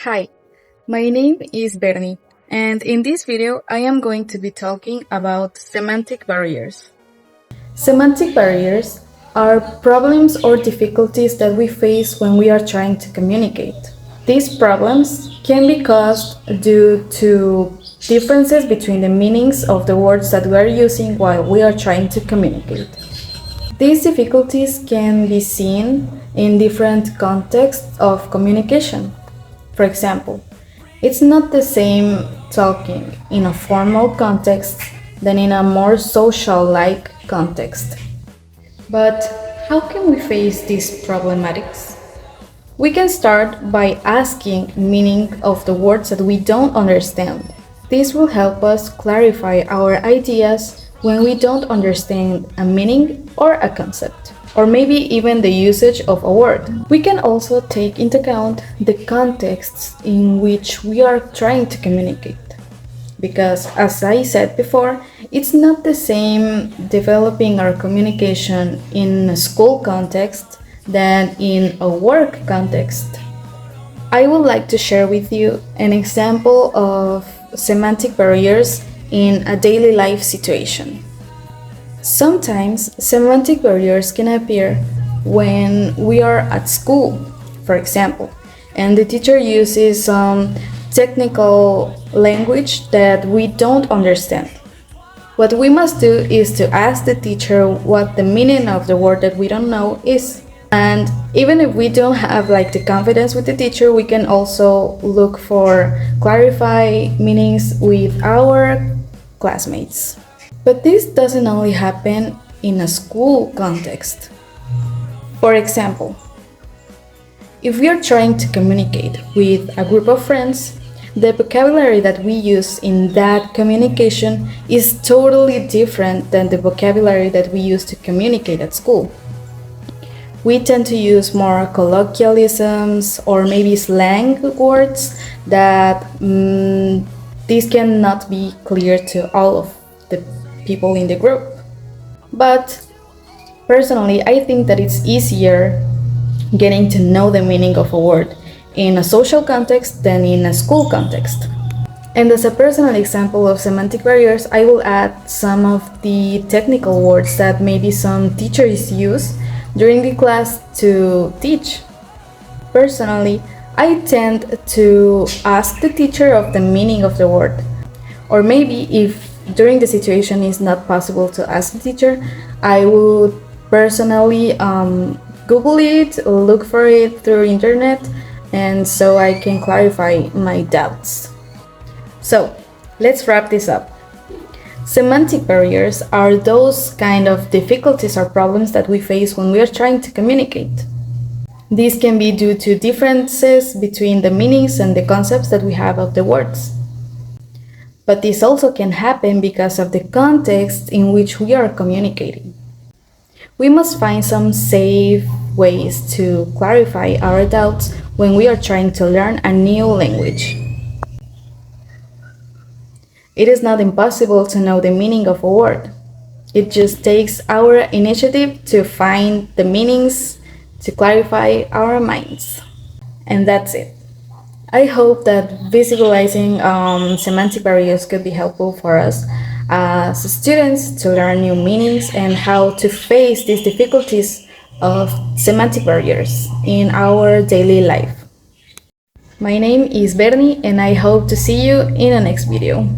Hi, my name is Bernie, and in this video I am going to be talking about semantic barriers. Semantic barriers are problems or difficulties that we face when we are trying to communicate. These problems can be caused due to differences between the meanings of the words that we are using while we are trying to communicate. These difficulties can be seen in different contexts of communication. For example, it's not the same talking in a formal context than in a more social-like context. But how can we face these problematics? We can start by asking meaning of the words that we don't understand. This will help us clarify our ideas when we don't understand a meaning or a concept, or maybe even the usage of a word. We can also take into account the contexts in which we are trying to communicate. Because, as I said before, it's not the same developing our communication in a school context than in a work context. I would like to share with you an example of semantic barriers in a daily life situation. Sometimes semantic barriers can appear when we are at school, for example, and the teacher uses some technical language that we don't understand. What we must do is to ask the teacher what the meaning of the word that we don't know is. And even if we don't have the confidence with the teacher, we can also look for clarify meanings with our classmates. But this doesn't only happen in a school context. For example, if we are trying to communicate with a group of friends, the vocabulary that we use in that communication is totally different than the vocabulary that we use to communicate at school. We tend to use more colloquialisms or maybe slang words that these cannot be clear to all of the people in the group. But personally, I think that it's easier getting to know the meaning of a word in a social context than in a school context. And as a personal example of semantic barriers, I will add some of the technical words that maybe some teachers use during the class to teach. Personally, I tend to ask the teacher of the meaning of the word. Or maybe if during the situation is not possible to ask the teacher, I would personally Google it, look for it through internet, and so I can clarify my doubts. So, let's wrap this up. Semantic barriers are those kind of difficulties or problems that we face when we are trying to communicate. These can be due to differences between the meanings and the concepts that we have of the words. But this also can happen because of the context in which we are communicating. We must find some safe ways to clarify our doubts when we are trying to learn a new language. It is not impossible to know the meaning of a word. It just takes our initiative to find the meanings, to clarify our minds. And that's it. I hope that visualizing semantic barriers could be helpful for us as students to learn new meanings and how to face these difficulties of semantic barriers in our daily life. My name is Bernie and I hope to see you in the next video.